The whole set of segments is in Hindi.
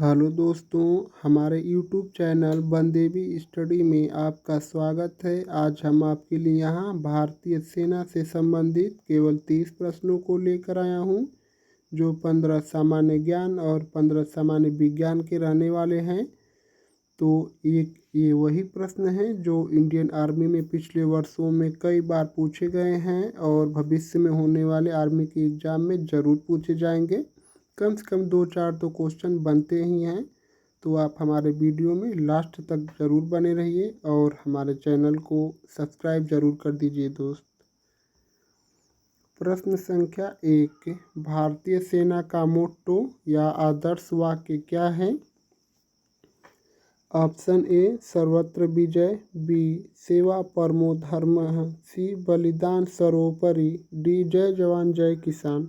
हेलो दोस्तों, हमारे यूट्यूब चैनल बनदेवी स्टडी में आपका स्वागत है। आज हम आपके लिए यहाँ भारतीय सेना से संबंधित केवल 30 प्रश्नों को लेकर आया हूँ, जो 15 सामान्य ज्ञान और 15 सामान्य विज्ञान के रहने वाले हैं। तो ये वही प्रश्न हैं जो इंडियन आर्मी में पिछले वर्षों में कई बार पूछे गए हैं और भविष्य में होने वाले आर्मी के एग्ज़ाम में ज़रूर पूछे जाएंगे। कम से कम 2-4 तो क्वेश्चन बनते ही हैं। तो आप हमारे वीडियो में लास्ट तक ज़रूर बने रहिए और हमारे चैनल को सब्सक्राइब ज़रूर कर दीजिए दोस्त। प्रश्न संख्या 1, भारतीय सेना का मोट्टो या आदर्श वाक्य क्या है? ऑप्शन ए, सर्वत्र विजय, बी, सेवा परमो धर्मः, सी, बलिदान सर्वोपरि, डी, जय जवान जय किसान।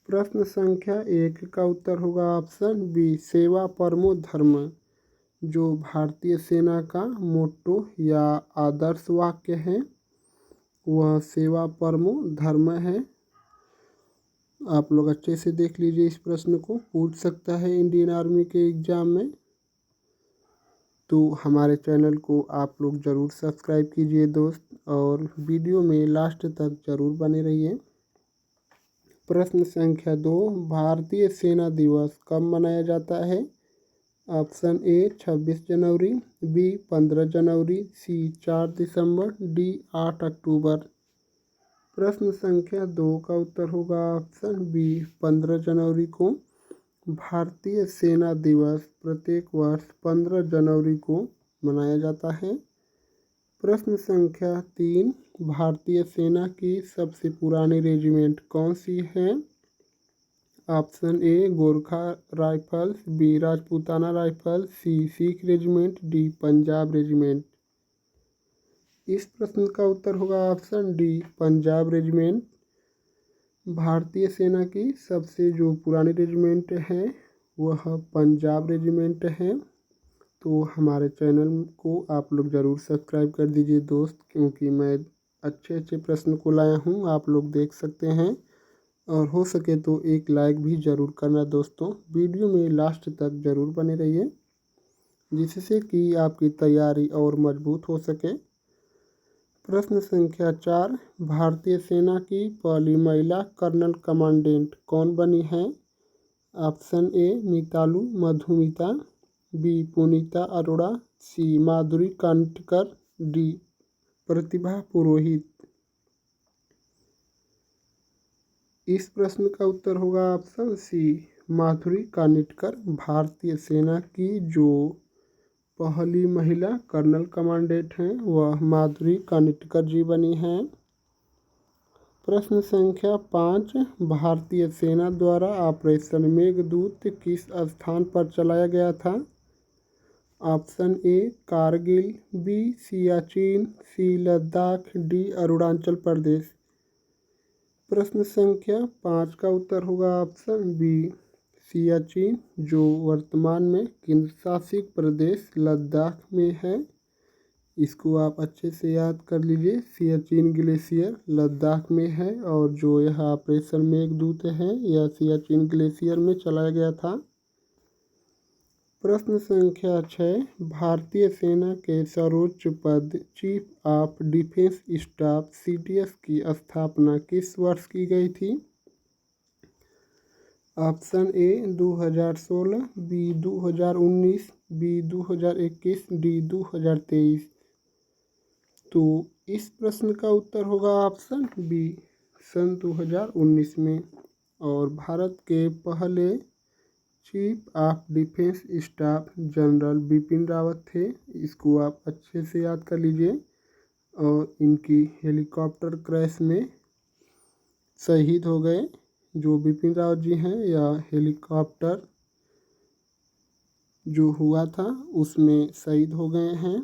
प्रश्न संख्या 1 का उत्तर होगा ऑप्शन बी, सेवा परमो धर्म। जो भारतीय सेना का मोट्टो या आदर्श वाक्य है वह सेवा परमो धर्म है। आप लोग अच्छे से देख लीजिए, इस प्रश्न को पूछ सकता है इंडियन आर्मी के एग्ज़ाम में। तो हमारे चैनल को आप लोग ज़रूर सब्सक्राइब कीजिए दोस्त और वीडियो में लास्ट तक ज़रूर बने रहिए। प्रश्न संख्या 2, भारतीय सेना दिवस कब मनाया जाता है? ऑप्शन ए, 26 जनवरी, बी, 15 जनवरी, सी, 4 दिसंबर, डी, 8 अक्टूबर। प्रश्न संख्या 2 का उत्तर होगा ऑप्शन बी, 15 जनवरी को। भारतीय सेना दिवस प्रत्येक वर्ष 15 जनवरी को मनाया जाता है। प्रश्न संख्या 3, भारतीय सेना की सबसे पुरानी रेजिमेंट कौन सी है? Option A, Gorkha rifles, B, Rajputana rifle, C, Sikh regiment, D, Punjab regiment. इस प्रश्न का उत्तर होगा ऑप्शन डी, पंजाब रेजिमेंट। भारतीय सेना की सबसे जो पुरानी रेजिमेंट है वह पंजाब रेजिमेंट है। तो हमारे चैनल को आप लोग ज़रूर सब्सक्राइब कर दीजिए दोस्त, क्योंकि मैं अच्छे प्रश्न को लाया हूँ, आप लोग देख सकते हैं। और हो सके तो एक लाइक भी ज़रूर करना दोस्तों। वीडियो में लास्ट तक ज़रूर बने रहिए, जिससे कि आपकी तैयारी और मजबूत हो सके। प्रश्न संख्या 4, भारतीय सेना की पहली महिला कर्नल कमांडेंट कौन बनी है? Option A, Mitalu Madhumita, B, Punita Arora, C, Madhuri Kanitkar, D, Pratibha Purohit. इस प्रश्न का उत्तर होगा ऑप्शन सी, माधुरी कानिटकर। भारतीय सेना की जो पहली महिला कर्नल कमांडेंट हैं वह माधुरी कानिटकर जी बनी हैं। प्रश्न संख्या 5, भारतीय सेना द्वारा ऑपरेशन मेघदूत किस स्थान पर चलाया गया था? Option A, Kargil, B, Siachen, C, Ladakh, D, Arunachal Pradesh. प्रश्न संख्या 5 का उत्तर होगा ऑप्शन बी, सियाचिन, जो वर्तमान में केंद्र शासित प्रदेश लद्दाख में है। इसको आप अच्छे से याद कर लीजिए, सियाचिन ग्लेशियर लद्दाख में है और जो यह ऑपरेशन मेघदूत है यह सियाचिन ग्लेशियर में चलाया गया था। प्रश्न संख्या 6, भारतीय सेना के सर्वोच्च पद chief of defence staff CDS की स्थापना किस वर्ष की गई थी? Option A, 2016, B, 2019, B, 2021, D, 2023। तो इस प्रश्न का उत्तर होगा ऑप्शन बी, सन 2019 में। और भारत के पहले chief of defence staff general Bipin Rawat थे। इसको आप अच्छे से याद कर लीजिए। और इनकी हेलीकॉप्टर क्रैश में शहीद हो गए। जो बिपिन रावत जी हैं, यह हेलीकॉप्टर जो हुआ था उसमें शहीद हो गए हैं।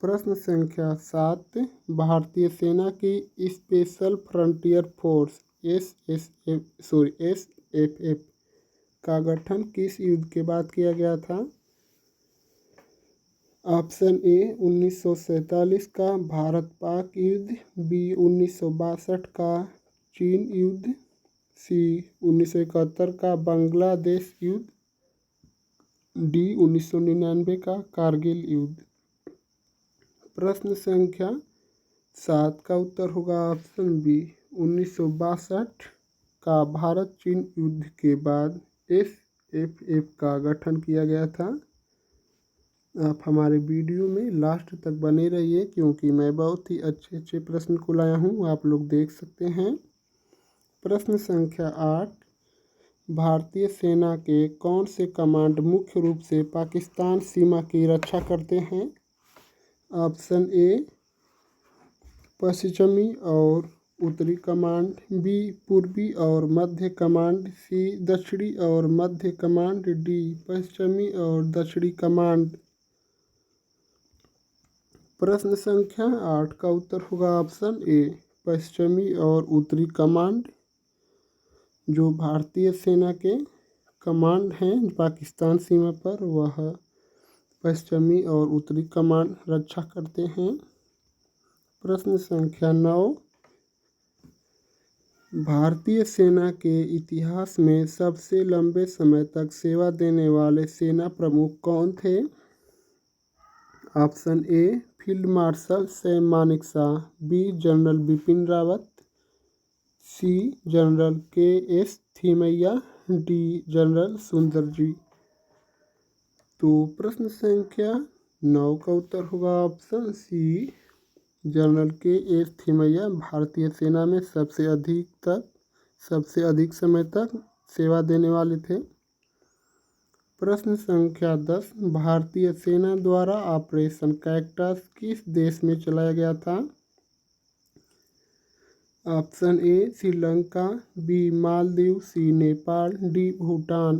प्रश्न संख्या 7, भारतीय सेना की स्पेशल फ्रंटियर फोर्स SFF का गठन किस युद्ध के बाद किया गया था? ऑप्शन ए, 1947 का भारत पाक युद्ध, बी, 1962 का चीन युद्ध, सी, 1971 का बांग्लादेश युद्ध, डी 1999 का कारगिल युद्ध। प्रश्न संख्या 7 का उत्तर होगा ऑप्शन बी 1962 का भारत चीन युद्ध के बाद SFF का गठन किया गया था। आप हमारे वीडियो में लास्ट तक बने रहिए क्योंकि मैं बहुत ही अच्छे अच्छे प्रश्न को लाया हूँ, आप लोग देख सकते हैं। प्रश्न संख्या 8, भारतीय सेना के कौन से कमांड मुख्य रूप से पाकिस्तान सीमा की रक्षा करते हैं? ऑप्शन ए पश्चिमी और उत्तरी कमांड, बी पूर्वी और मध्य कमांड, सी दक्षिणी और मध्य कमांड, डी पश्चिमी और दक्षिणी कमांड। प्रश्न संख्या 8 का उत्तर होगा ऑप्शन ए पश्चिमी और उत्तरी कमांड। जो भारतीय सेना के कमांड हैं पाकिस्तान सीमा पर, वह पश्चिमी और उत्तरी कमांड रक्षा करते हैं। प्रश्न संख्या 9, भारतीय सेना के इतिहास में सबसे लंबे समय तक सेवा देने वाले सेना प्रमुख कौन थे? Option A field marshal Sam Manekshaw, B general Bipin Rawat, C general KS Thimayya, D general Sundar ji. तो प्रश्न संख्या 9 का उत्तर होगा option C general KS Thimayya भारतीय सेना में सबसे अधिक समय तक सेवा देने वाले थे। प्रश्न संख्या 10, भारतीय सेना द्वारा ऑपरेशन कैक्टस किस देश में चलाया गया था? Option A Sri Lanka, B Maldives, C Nepal, D Bhutan.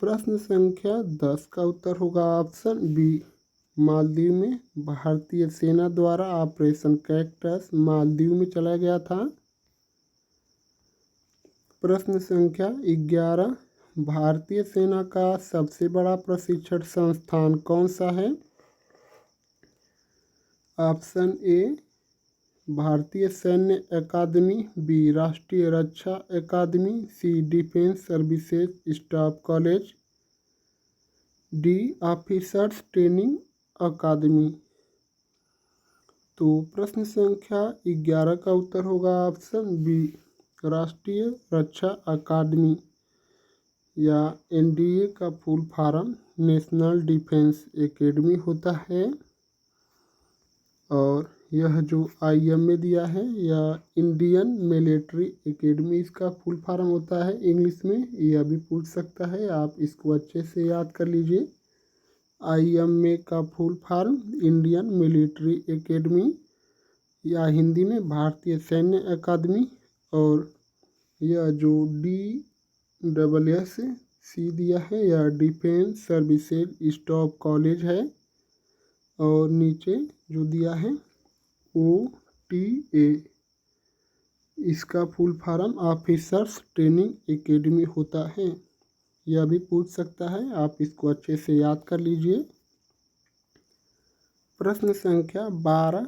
प्रश्न संख्या 10 का उत्तर होगा ऑप्शन बी मालदीव में भारतीय सेना द्वारा ऑपरेशन कैक्टस मालदीव में चलाया गया था। प्रश्न संख्या 11, भारतीय सेना का सबसे बड़ा प्रशिक्षण संस्थान कौन सा है? ऑप्शन ए भारतीय सैन्य अकादमी, बी राष्ट्रीय रक्षा अकादमी, C defence services staff college, D officers training अकादमी। तो प्रश्न संख्या 11 का उत्तर होगा ऑप्शन बी राष्ट्रीय रक्षा अकादमी या NDA का full form national defence academy होता है। और यह जो IM में दिया है या इंडियन मिलिट्री एकेडमी इसका फुल फॉर्म होता है इंग्लिश में। यह भी पूछ सकता है, आप इसको अच्छे से याद कर लीजिए। IM में का full form Indian military academy या हिंदी में भारतीय सैन्य अकादमी। और यह जो DSSC दिया है या डिफेंस सर्विसेज स्टाफ कॉलेज है। और नीचे जो दिया है OTA, इसका full form officers training academy होता है। यह भी पूछ सकता है, आप इसको अच्छे से याद कर लीजिए। प्रश्न संख्या 12,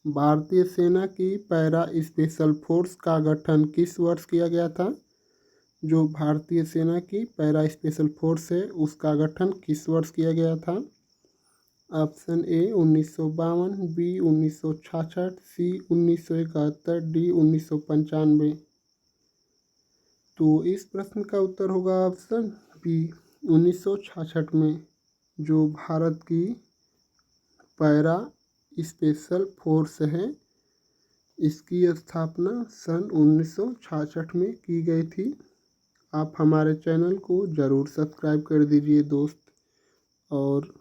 भारतीय सेना की पैरा स्पेशल फोर्स का गठन किस वर्ष किया गया था? जो भारतीय सेना की पैरा स्पेशल फोर्स है उसका गठन किस वर्ष किया गया था? Option A 1952, B 1966, C 1971, D 1995। तो इस प्रश्न का उत्तर होगा ऑप्शन बी 1966 में। जो भारत की पैरा स्पेशल फोर्स है इसकी स्थापना सन 1966 में की गई थी। आप हमारे चैनल को ज़रूर सब्सक्राइब कर दीजिए दोस्त। और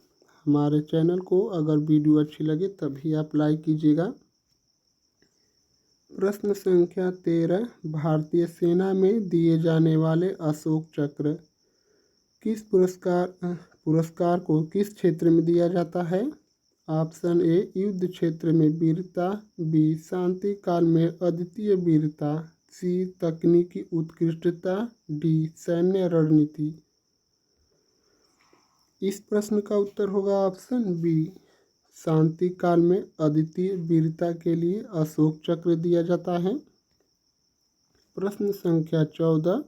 हमारे चैनल को अगर वीडियो अच्छी लगे तभी आप लाइक कीजिएगा। प्रश्न संख्या 13, भारतीय सेना में दिए जाने वाले अशोक चक्र किस पुरस्कार को किस क्षेत्र में दिया जाता है? ऑप्शन ए युद्ध क्षेत्र में वीरता, बी शांति काल में अद्वितीय वीरता, सी तकनीकी उत्कृष्टता, डी सैन्य रणनीति। इस प्रश्न का उत्तर होगा ऑप्शन बी शांति काल में अद्वितीय वीरता के लिए अशोक चक्र दिया जाता है। प्रश्न संख्या 14,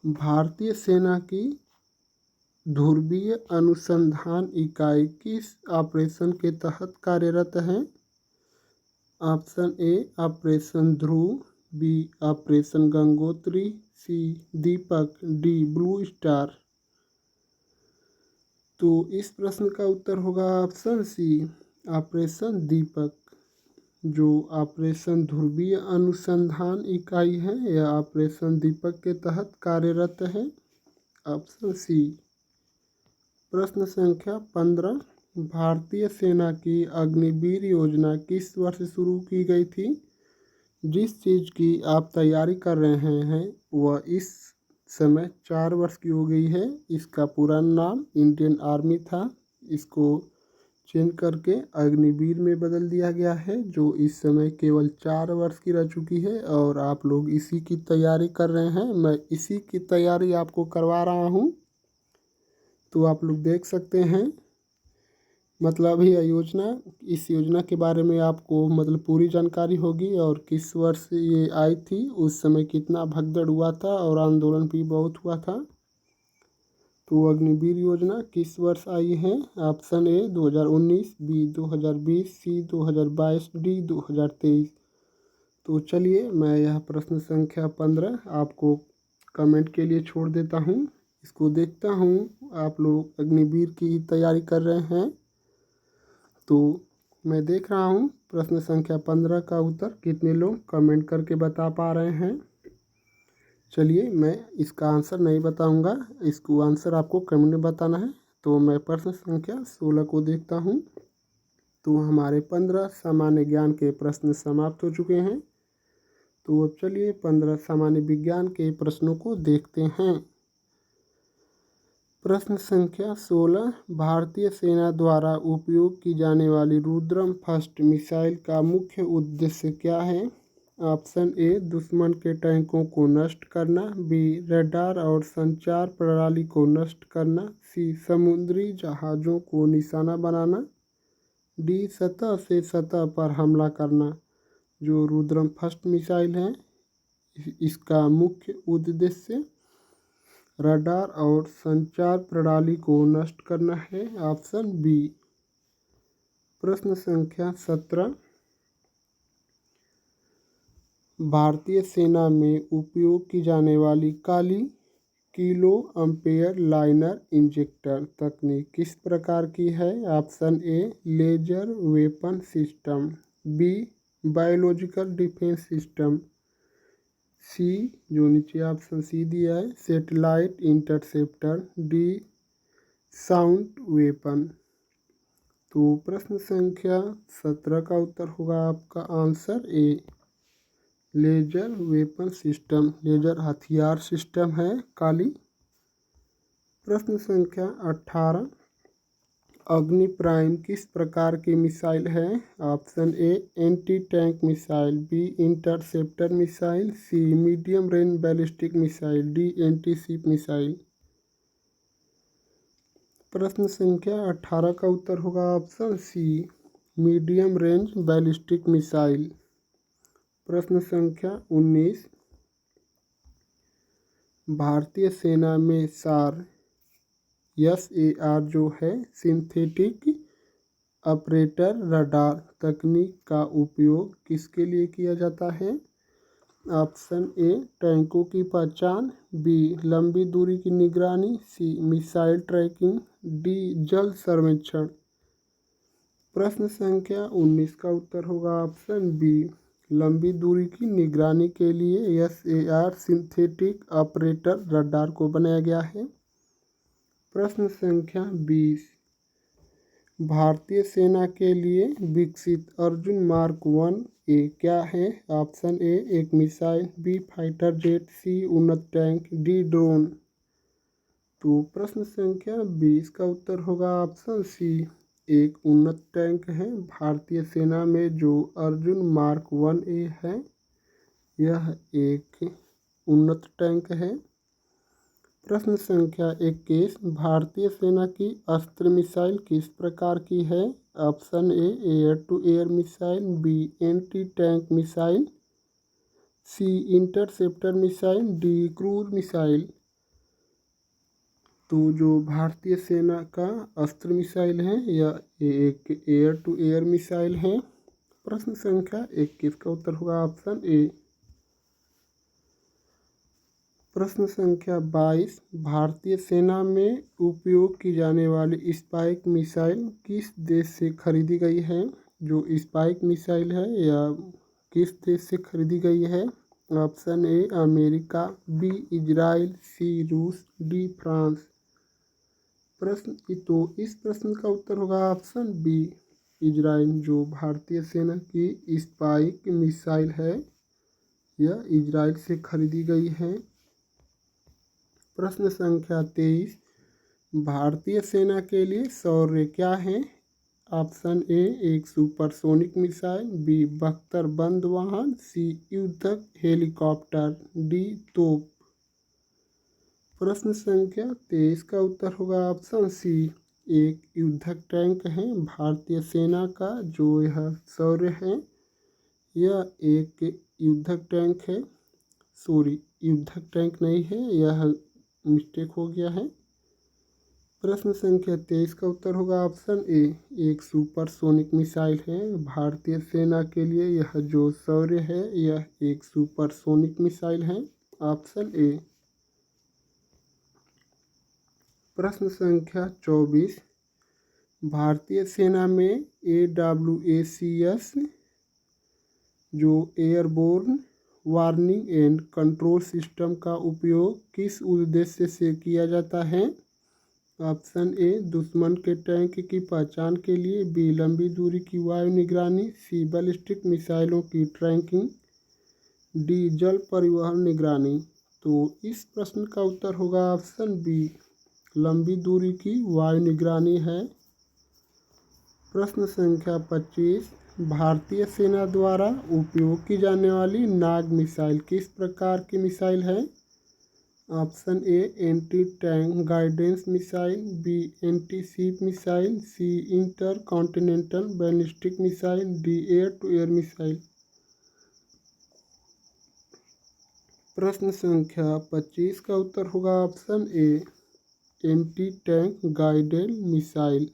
भारतीय सेना की ध्रुवीय अनुसंधान इकाई किस ऑपरेशन के तहत कार्यरत है? Option A operation Dhruv, B operation Gangotri, C Deepak, D blue star. तो इस प्रश्न का उत्तर होगा ऑप्शन सी ऑपरेशन दीपक। जो ऑपरेशन ध्रुवीय अनुसंधान इकाई है यह ऑपरेशन दीपक के तहत कार्यरत है। Option C. प्रश्न संख्या 15, भारतीय सेना की अग्निवीर योजना किस वर्ष शुरू की गई थी? जिस चीज़ की आप तैयारी कर रहे हैं वह इस समय 4 वर्ष की हो गई है। इसका पूरा नाम इंडियन आर्मी था, इसको चेंज करके अग्निवीर में बदल दिया गया है, जो इस समय केवल 4 वर्ष की रह चुकी है और आप लोग इसी की तैयारी कर रहे हैं। मैं इसी की तैयारी आपको करवा रहा हूँ, तो आप लोग देख सकते हैं। मतलब यह योजना, इस योजना के बारे में आपको मतलब पूरी जानकारी होगी और किस वर्ष ये आई थी, उस समय कितना भगदड़ हुआ था और आंदोलन भी बहुत हुआ था। तो अग्निवीर योजना किस वर्ष आई है? Option A 2019, B 2020, C 2022, D 2023। तो चलिए मैं यह प्रश्न संख्या 15 आपको कमेंट के लिए छोड़ देता हूँ। इसको देखता हूँ आप लोग अग्निवीर की तैयारी कर रहे हैं। तो मैं देख रहा हूँ प्रश्न संख्या 15 का उत्तर कितने लोग कमेंट करके बता पा रहे हैं। चलिए मैं इसका आंसर नहीं बताऊंगा, इसको आंसर आपको कमेंट में बताना है। तो मैं प्रश्न संख्या 16 को देखता हूँ। तो हमारे 15 सामान्य ज्ञान के प्रश्न समाप्त हो चुके हैं। तो अब चलिए 15 सामान्य विज्ञान के प्रश्नों को देखते हैं। प्रश्न संख्या 16, भारतीय सेना द्वारा उपयोग की जाने वाली रुद्रम फर्स्ट मिसाइल का मुख्य उद्देश्य क्या है? ऑप्शन ए दुश्मन के टैंकों को नष्ट करना, बी रडार और संचार प्रणाली को नष्ट करना, सी समुद्री जहाज़ों को निशाना बनाना, डी सतह से सतह पर हमला करना। जो रुद्रम फर्स्ट मिसाइल है इसका मुख्य उद्देश्य रडार और संचार प्रणाली को नष्ट करना है। Option B. प्रश्न संख्या 17, भारतीय सेना में उपयोग की जाने वाली KALI kilo ampere linear injector तकनीक किस प्रकार की है? Option A laser weapon system, B biological defence system, C जो नीचे ऑप्शन सी दिया है satellite interceptor, D sound weapon. तो प्रश्न संख्या 17 का उत्तर होगा आपका answer A laser weapon system. Laser हथियार सिस्टम है काली। प्रश्न संख्या 18, अग्नि प्राइम किस प्रकार की मिसाइल है? Option A anti tank missile, B interceptor missile, C medium range ballistic missile, D anti ship missile. प्रश्न संख्या 18 का उत्तर होगा option C medium range ballistic missile. प्रश्न संख्या 19, भारतीय सेना में SAR जो है सिंथेटिक ऑपरेटर रडार तकनीक का उपयोग किसके लिए किया जाता है? ऑप्शन ए टैंकों की पहचान, बी लंबी दूरी की निगरानी, सी मिसाइल ट्रैकिंग, डी जल सर्वेक्षण। प्रश्न संख्या 19 का उत्तर होगा ऑप्शन बी लंबी दूरी की निगरानी के लिए SAR सिंथेटिक ऑपरेटर रडार को बनाया गया है। प्रश्न संख्या 20, भारतीय सेना के लिए विकसित अर्जुन मार्क 1A क्या है? ऑप्शन ए एक मिसाइल, बी फाइटर जेट, सी उन्नत टैंक, डी ड्रोन। तो प्रश्न संख्या 20 का उत्तर होगा ऑप्शन सी एक उन्नत टैंक है। भारतीय सेना में जो अर्जुन मार्क 1A है यह एक उन्नत टैंक है। प्रश्न संख्या 21, भारतीय सेना की अस्त्र मिसाइल किस प्रकार की है? Option A air to air missile, B anti tank missile, C interceptor missile, D cruise missile. तो जो भारतीय सेना का अस्त्र मिसाइल है यह एक एयर टू एयर मिसाइल है। प्रश्न संख्या 21 का उत्तर होगा ऑप्शन ए। प्रश्न संख्या 22, भारतीय सेना में उपयोग की जाने वाली स्पाइक मिसाइल किस देश से खरीदी गई है? जो स्पाइक मिसाइल है यह किस देश से खरीदी गई है? Option A America, B Israel, C रूस, डी फ्रांस। इस प्रश्न का उत्तर होगा ऑप्शन बी इजराइल। जो भारतीय सेना की स्पाइक मिसाइल है यह इजराइल से खरीदी गई है। प्रश्न संख्या 23, भारतीय सेना के लिए शौर्य क्या है? ऑप्शन ए एक सुपरसोनिक मिसाइल, बी बख्तर बंद वाहन, सी युद्धक हेलीकॉप्टर, डी तोप। प्रश्न संख्या 23 का उत्तर होगा ऑप्शन सी एक युद्धक टैंक है। भारतीय सेना का जो यह शौर्य है यह एक युद्धक टैंक है। युद्धक टैंक नहीं है, यह मिस्टेक हो गया है। प्रश्न संख्या 23 का उत्तर होगा ऑप्शन ए एक सुपरसोनिक मिसाइल है। भारतीय सेना के लिए यह जो शौर्य है यह एक सुपरसोनिक मिसाइल है। ऑप्शन ए। प्रश्न संख्या 24, भारतीय सेना में AWACS जो airborne warning and control system का उपयोग किस उद्देश्य से किया जाता है? ऑप्शन ए दुश्मन के टैंक की पहचान के लिए, बी लंबी दूरी की वायु निगरानी, सी बैलिस्टिक मिसाइलों की ट्रैकिंग, डी जल परिवहन निगरानी। तो इस प्रश्न का उत्तर होगा ऑप्शन बी लंबी दूरी की वायु निगरानी है। प्रश्न संख्या 25, भारतीय सेना द्वारा उपयोग की जाने वाली नाग मिसाइल किस प्रकार की मिसाइल है? Option A anti tank guidance missile, B anti ship missile, C intercontinental ballistic missile, D air to air missile. प्रश्न संख्या 25 का उत्तर होगा option A anti tank guided missile.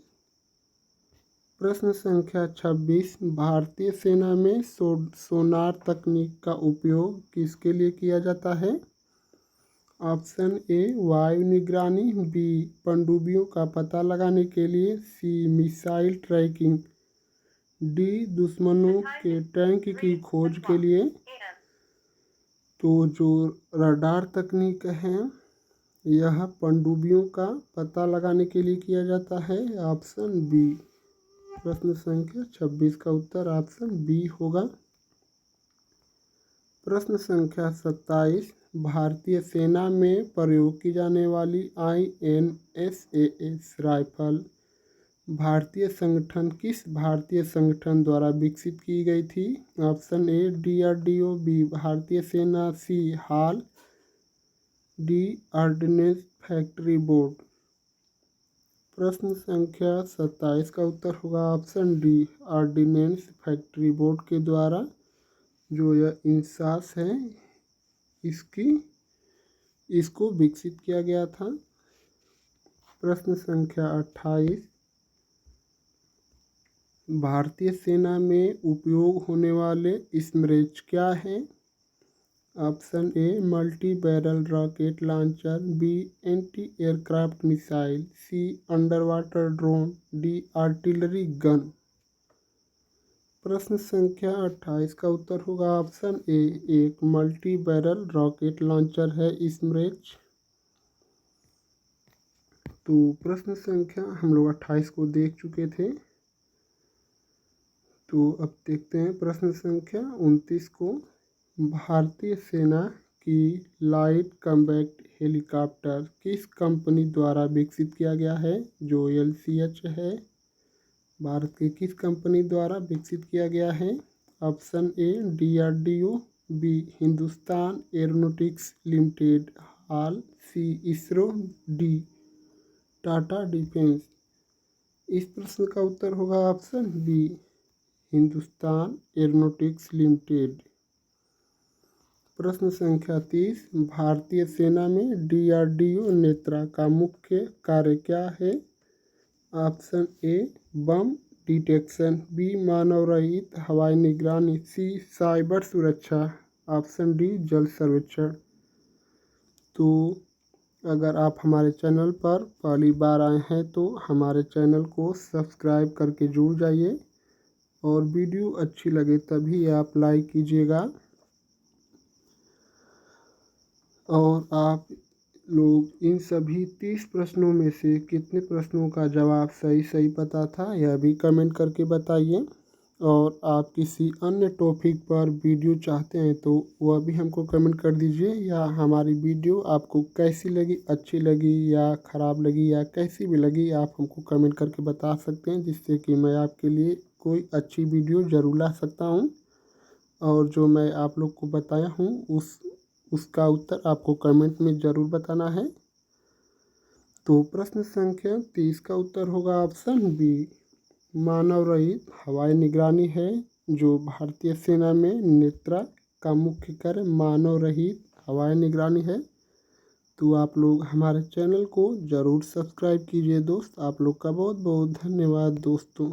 प्रश्न संख्या 26, भारतीय सेना में सोनार तकनीक का उपयोग किसके लिए किया जाता है? ऑप्शन ए वायु निगरानी, बी पनडुब्बियों का पता लगाने के लिए, सी मिसाइल ट्रैकिंग, डी दुश्मनों के टैंक की खोज के लिए। तो जो रडार तकनीक है यह पनडुब्बियों का पता लगाने के लिए किया जाता है। Option B. प्रश्न संख्या 26 का उत्तर ऑप्शन बी होगा। प्रश्न संख्या 27, भारतीय सेना में प्रयोग की जाने वाली INSAS राइफल किस भारतीय संगठन द्वारा विकसित की गई थी? ऑप्शन ए DRDO, बी भारतीय सेना, सी हाल, डी ऑर्डिनेंस फैक्ट्री बोर्ड। प्रश्न संख्या 27 का उत्तर होगा option D ordnance factory board के द्वारा जो यह इंसास है इसको विकसित किया गया था। प्रश्न संख्या 28, भारतीय सेना में उपयोग होने वाले स्मरेज क्या हैं? Option A multi barrel rocket launcher, B anti aircraft missile, C underwater drone, D artillery gun. प्रश्न संख्या 28 का उत्तर होगा ऑप्शन ए एक मल्टी बैरल रॉकेट लॉन्चर है स्मरेज। तो प्रश्न संख्या हम लोग 28 को देख चुके थे। तो अब देखते हैं प्रश्न संख्या 29 को। भारतीय सेना की लाइट कॉम्बैट हेलीकॉप्टर किस कंपनी द्वारा विकसित किया गया है? जो LCH है भारत की किस कंपनी द्वारा विकसित किया गया है? Option A DRDO, B Hindustan aeronautics limited HAL, C ISRO, D Tata defence. इस प्रश्न का उत्तर होगा option B Hindustan aeronautics limited. प्रश्न संख्या 30, भारतीय सेना में DRDO नेत्रा का मुख्य कार्य क्या है? Option A bomb detection, B मानव रहित हवाई निगरानी, सी साइबर सुरक्षा, ऑप्शन डी जल सर्वेक्षण। तो अगर आप हमारे चैनल पर पहली बार आए हैं तो हमारे चैनल को सब्सक्राइब करके जुड़ जाइए और वीडियो अच्छी लगे तभी आप लाइक कीजिएगा। और आप लोग इन सभी 30 प्रश्नों में से कितने प्रश्नों का जवाब सही पता था यह भी कमेंट करके बताइए। और आप किसी अन्य टॉपिक पर वीडियो चाहते हैं तो वह भी हमको कमेंट कर दीजिए, या हमारी वीडियो आपको कैसी लगी, अच्छी लगी या ख़राब लगी या कैसी भी लगी आप हमको कमेंट करके बता सकते हैं, जिससे कि मैं आपके लिए कोई अच्छी वीडियो ज़रूर ला सकता हूँ। और जो मैं आप लोग को बताया हूँ उसका उत्तर आपको कमेंट में ज़रूर बताना है। तो प्रश्न संख्या 30 का उत्तर होगा ऑप्शन बी, मानव रहित हवाई निगरानी है। जो भारतीय सेना में नेत्रा का मुख्य कार्य मानव रहित हवाई निगरानी है। तो आप लोग हमारे चैनल को ज़रूर सब्सक्राइब कीजिए दोस्त। आप लोग का बहुत बहुत धन्यवाद दोस्तों।